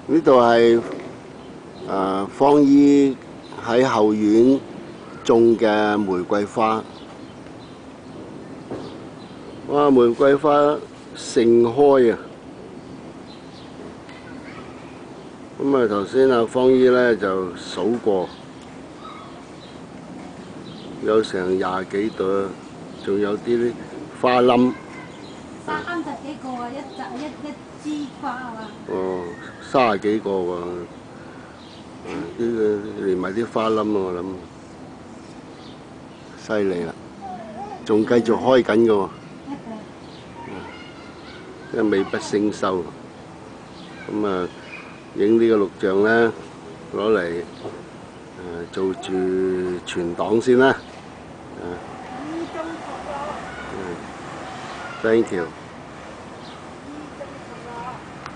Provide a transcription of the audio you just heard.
呢度係方姨喺後院種嘅玫瑰花。哇！玫瑰花盛開啊！咁啊，頭先阿方姨咧就數過，有成20幾朵，仲有啲花冧。30幾個啊，一支花啊嘛。哦，30幾個喎。呢個連埋啲花冧啊，我諗犀利啦，仲繼續開緊嘅喎。即係美不勝收。咁啊，影呢個錄像咧，攞嚟做住存檔先啦。Thank you。